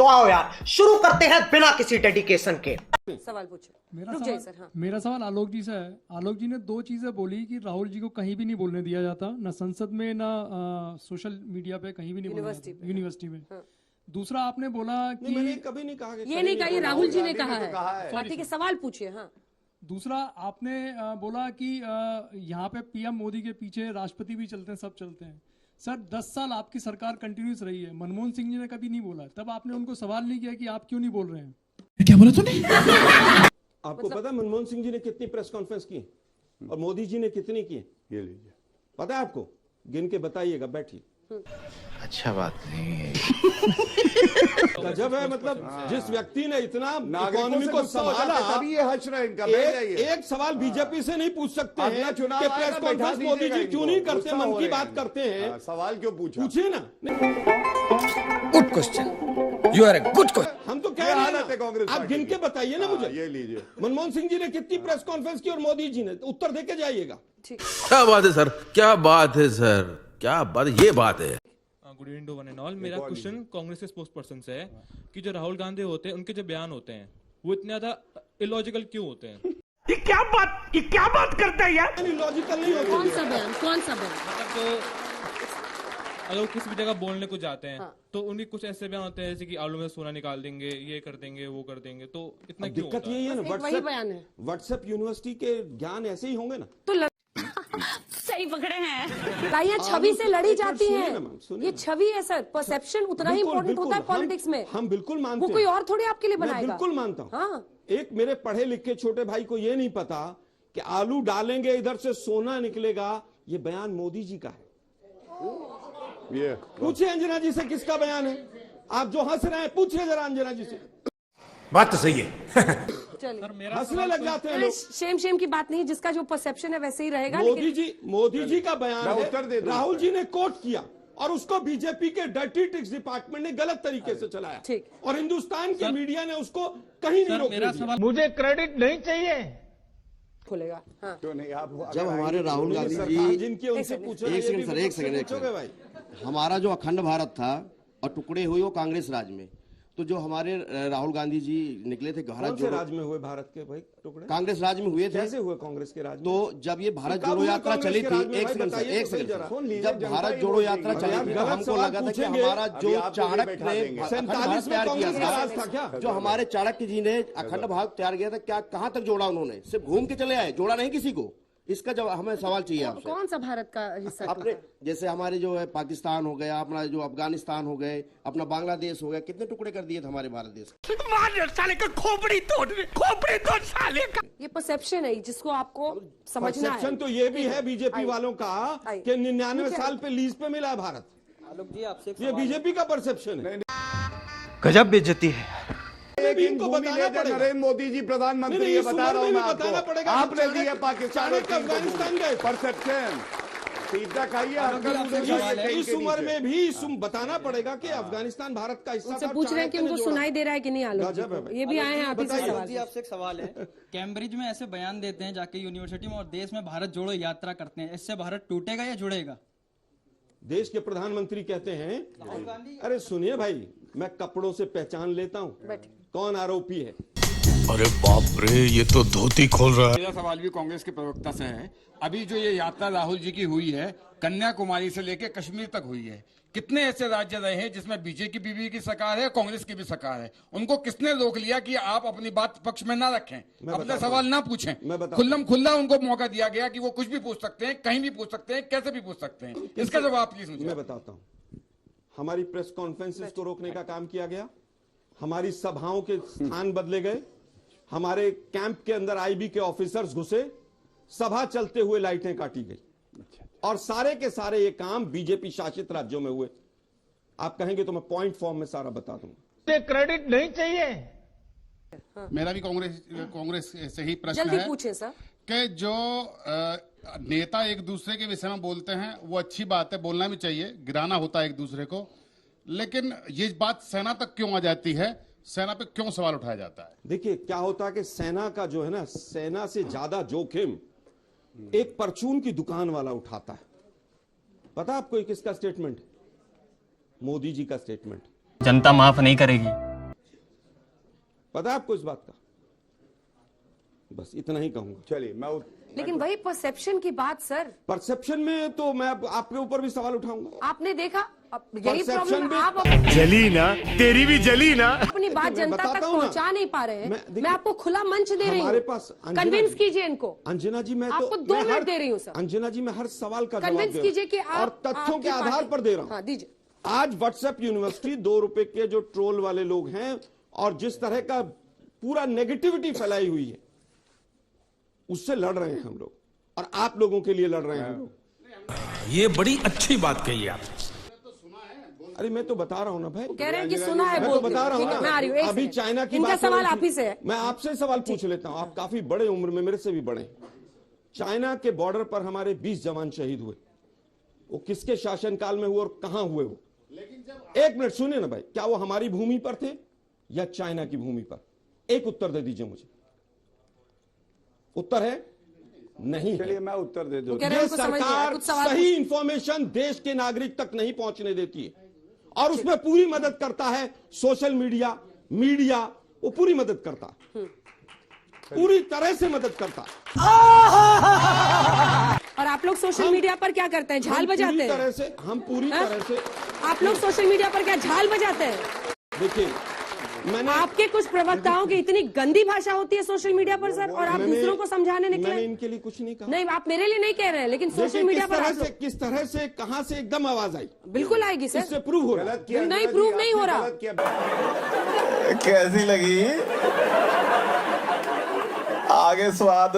तो आओ यार शुरू करते हैं बिना किसी डेडिकेशन के। सवाल पूछो। मेरा सवाल आलोक जी से है। आलोक जी ने दो चीजें बोली कि राहुल जी को कहीं भी नहीं बोलने दिया जाता, ना संसद में ना सोशल मीडिया पे, कहीं भी नहीं बोलने जाता, यूनिवर्सिटी में। दूसरा आपने बोला कि मैंने कभी नहीं कहा ये नहीं कहा, ये राहुल जी ने कहा है। पार्टी के सवाल पूछिए। हाँ, दूसरा आपने बोला कि यहाँ पे पीएम मोदी के पीछे राष्ट्रपति भी चलते हैं, सब चलते हैं। सर 10 साल आपकी सरकार कंटिन्यूस रही है, मनमोहन सिंह जी ने कभी नहीं बोला, तब आपने उनको सवाल नहीं किया कि आप क्यों नहीं बोल रहे हैं? क्या बोला तूने? आपको पता है मनमोहन सिंह जी ने कितनी प्रेस कॉन्फ्रेंस की और मोदी जी ने कितनी की? ये लीजिए, पता है आपको? गिन के बताइएगा, बैठिए। अच्छा बात नहीं है। गजब है, मतलब जिस व्यक्ति ने इतना इकोनॉमी को संभाला, तभी ये हर्ष रहे इनका। एक सवाल बीजेपी से नहीं पूछ सकते हैं कि प्रेस कॉन्फ्रेंस मोदी जी क्यों नहीं करते, मन की बात करते हैं। सवाल क्यों पूछा? पूछिए ना। Good question, you are a good question. हम तो कह रहे हैं कांग्रेस, आप गिन के बताइए ना मुझे। ये लीजिए, मनमोहन सिंह जी ने कितनी प्रेस कॉन्फ्रेंस की और मोदी जी ने, उत्तर दे के जाइएगा। क्या बात है सर, क्या बात है सर, क्या बात, ये बात है। Good evening to one and all. मेरा क्वेश्चन कांग्रेस के स्पोक्स पर्सन से है कि जो राहुल गांधी होते हैं, उनके जो बयान होते हैं वो इतने ज्यादा इलॉजिकल क्यों होते हैं? ये क्या बात करता है यार? लॉजिकल नहीं होते। कौन सा बयान? मतलब जो अगर वो किसी भी जगह बोलने को जाते हैं तो उनके कुछ ऐसे बयान होते हैं जैसे कि आलू में सोना निकाल देंगे, ये कर देंगे, वो कर देंगे, तो इतना क्यों दिक्कत होता है? यही है ना, वही बयान है। व्हाट्सएप यूनिवर्सिटी के ज्ञान ऐसे ही होंगे ना। तो सही पकड़े हैं। लाइयां छवि से लड़ी जाती सुनिए हैं। ना मैम, सुनिए ये ना। छवि है सर, परसेप्शन उतना ही इंपॉर्टेंट होता है पॉलिटिक्स में। हम बिल्कुल मानते वो हैं। कोई और थोड़ी आपके लिए मैं बनाएगा। बिल्कुल मानता हूँ। हाँ, एक मेरे पढ़े लिखे छोटे भाई को ये नहीं पता कि आलू डालेंगे इधर से सोना निकलेगा, ये बयान मोदी जी का है। ये पूछिए अंजना जी से किसका बयान है। आप जो हंस रहे हैं पूछिए जरा अंजना जी से। बात तो सही है। चलिए। हंसने लग जाते हैं लोग। शेम की बात नहीं, जिसका जो परसेप्शन है वैसे ही रहेगा। मोदी जी का बयान मैं है, उत्तर दे दूं। राहुल जी ने कोट किया और उसको बीजेपी के डर्टी ट्रिक्स डिपार्टमेंट ने गलत तरीके से चलाया। ठीक। और हिंदुस्तान के मीडिया ने उसको कहीं नहीं रोकने दिया। मुझे क्रेडिट नहीं चाहिए। खुलेगा। हाँ, क्यों नहीं? आप जब हमारे राहुल गांधी सरकार जी, जिनकी उनसे पूछो। एक सेकंड सर, एक सेकंड। भाई हमारा जो अखंड भारत था और टुकड़े हुए वो कांग्रेस राज में, तो जो हमारे राहुल गांधी जी निकले थे भारत कौन से जोड़ो, राज में हुए भारत के भाई टुकड़े? कांग्रेस राज में हुए थे। कैसे हुए कांग्रेस के राज में? तो जब ये भारत कब जोड़ो हुए यात्रा कांग्रेस चली के थी, राज में? एक भाई सेकंड बताइए सर, एक तो सही सेकंड जरा। सुन लीजिए, जब जनता भारत ही जोड़ो बोल यात्रा रही है। चली आप थी, गलत तो हमको सवाल लगा था कि पूछेंगे। हमारा अभी जो आपको भी चाणक्य बैठा ने देंगे। अखंड 47 भारत में तैयार किया कांग्रेस का राज था, था क्या? जो हमारे चाणक्य जी ने अखंड भारत तैयार किया था, क्या कहाँ तक जोड़ा उन्होंने? सिर्फ घूम के चले आए, जोड़ा नहीं किसी को। इसका जवाब हमें सवाल चाहिए आपसे। कौन सा भारत का हिस्सा? अपने जैसे हमारे जो है पाकिस्तान हो गया, अपना जो अफगानिस्तान हो गए, अपना बांग्लादेश हो गया, कितने टुकड़े कर दिए थे हमारे भारत देश। साले का खोपड़ी तोड़ साले का। ये परसेप्शन है जिसको आपको समझना है। परसेप्शन तो ये भी है बीजेपी वालों का आई। कि 99 साल पे लीज पे मिला है भारत। ये बीजेपी का परसेप्शन है। गजब बेइज्जती है। इनको बताना पड़ेगा। नरेंद्र मोदी जी प्रधानमंत्री नहीं, है, इस बता उम्र रहा हूँ में मैं भी बताना आपको। पड़ेगा। आपने चाणक्य- दिया पाकिस्तान चाणक्य अफगानिस्तान गए। परसेप्शन सीधा खाइए। इस उम्र में भी बताना पड़ेगा कि अफगानिस्तान भारत का हिस्सा उनसे था। पूछ रहे हैं कि उनको सुनाई दे रहा है कि नहीं आलोक जी गजब है को? भाई। ये भी आए हैं आप ही से बताइए। सवाल। आपसे एक सवाल है। कैम्ब्रिज में ऐसे बयान देते हैं जाके यूनिवर्सिटी में और देश में भारत जोड़ो यात्रा करते हैं, इससे भारत टूटेगा या जुड़ेगा? देश के प्रधानमंत्री कहते हैं, अरे सुनिए भाई, मैं कपड़ों से पहचान लेता हूँ कौन आरोपी है। अरे बाप रे, ये तो धोती खोल रहा है। मेरा सवाल भी कांग्रेस के प्रवक्ता से है। अभी जो ये यात्रा राहुल जी की हुई है, कन्याकुमारी से लेकर कश्मीर तक हुई है, कितने ऐसे राज्य रहे हैं जिसमें बीजेपी की सरकार है, कांग्रेस की भी सरकार है? उनको किसने रोक लिया कि आप अपनी बात पक्ष में ना रखें, अपने सवाल ना पूछें? खुल्ला उनको मौका दिया गया कि वो कुछ भी पूछ सकते हैं, कहीं भी पूछ सकते हैं, कैसे भी पूछ सकते हैं। इसका जवाब प्लीज मुझे। मैं बताता हूँ। हमारी प्रेस कॉन्फ्रेंसेस को रोकने का काम किया गया, हमारी सभाओं के स्थान बदले गए, हमारे कैंप के अंदर आईबी के ऑफिसर्स घुसे, सभा चलते हुए लाइटें काटी गई, और सारे के सारे ये काम बीजेपी शासित राज्यों में हुए। आप कहेंगे तो मैं पॉइंट फॉर्म में सारा बता दूंगा। क्रेडिट नहीं चाहिए। मेरा भी कांग्रेस से ही प्रश्न जल्दी है पूछे सर। कि जो नेता एक दूसरे के विषय में बोलते हैं वो अच्छी बात है, बोलना भी चाहिए, गिराना होता है एक दूसरे को, लेकिन ये बात सेना तक क्यों आ जाती है? सेना पे क्यों सवाल उठाया जाता है? देखिए क्या होता है कि सेना का जो है ना, सेना से ज्यादा जोखिम एक परचून की दुकान वाला उठाता है। पता आपको किसका स्टेटमेंट? मोदी जी का स्टेटमेंट। जनता माफ नहीं करेगी। पता है आपको इस बात का? बस इतना ही कहूंगा। चलिए मैं लेकिन वही परसेप्शन की बात सर, परसेप्शन में तो मैं आपके ऊपर भी सवाल उठाऊंगा। आपने देखा अब यही Perception प्रॉब्लम भी- आप जली ना, तेरी भी जली ना। अपनी बात जनता तक बताता हूं ना। पहुंचा नहीं पा रहे हैं। देखिए, मैं आपको खुला मंच दे रही हमारे हूँ, पास अंजना कन्विंस जी- कीजिए इनको। अंजना जी, मैं आपको तो 2 मैं मिनट हर- दे रही हूँ सर। अंजना जी, मैं हर सवाल का जवाब कन्विंस दे कीजिए कि रहा हूं और आप तथ्यों आपकी के आधार पार्टी- पर दे रहा हूं। हाँ दीजिए। आज व्हाट्सएप यूनिवर्सिटी 2 रुपए के जो ट्रोल वाले लोग हैं और जिस तरह का पूरा नेगेटिविटी फैलाई हुई है, उससे लड़ रहे हैं हम लोग, और आप लोगों के लिए लड़ रहे हैं हम लोग। ये बड़ी अच्छी बात कही आप। अरे मैं तो बता रहा हूं ना भाई, कह रहे हैं कि सुना है, मैं तो बोलते बता रहा हूं ठीक है, मैं आ रही हूँ, ना। एक अभी सेकंड। चाइना की इनका बात हो सवाल रही आप थी। ही से है। मैं आपसे सवाल पूछ लेता हूं, आप काफी बड़े उम्र में, मेरे से भी बड़े हैं। चाइना के बॉर्डर पर हमारे 20 जवान शहीद हुए, वो किसके शासनकाल में हुए और कहां हुए? वो एक मिनट सुनिए ना भाई, क्या वो हमारी भूमि पर थे या चाइना की भूमि पर? एक उत्तर दे दीजिए मुझे। उत्तर है नहीं। चलिए मैं उत्तर दे दूं। कह रहे हैं ये उनको समझ नहीं आया, सरकार कुछ सवाल सही इंफॉर्मेशन देश के नागरिक तक नहीं पहुंचने देती है, और उसमें पूरी मदद करता है सोशल मीडिया, वो पूरी मदद करता है, पूरी तरह से मदद करता है। और आप लोग सोशल मीडिया पर क्या करते हैं? झाल बजाते हैं? हम पूरी हाँ? तरह से आप लोग सोशल मीडिया पर क्या झाल बजाते हैं? देखिए, मैंने आपके कुछ प्रवक्ताओं की इतनी गंदी भाषा होती है सोशल मीडिया पर सर, और आप दूसरों को समझाने मैंने निकले। इनके लिए कुछ नहीं कहा। नहीं, आप मेरे लिए नहीं कह रहे हैं, लेकिन सोशल देखिए, मीडिया पर आप लोग- किस तरह से कहां से एकदम आवाज आई, बिल्कुल आएगी सर। इससे प्रूव हो रहा है। गलत किया नहीं, अंजना जी, प्रूव नहीं हो आपने रहा। गलत किया। कैसी लगी? आगे स्वाद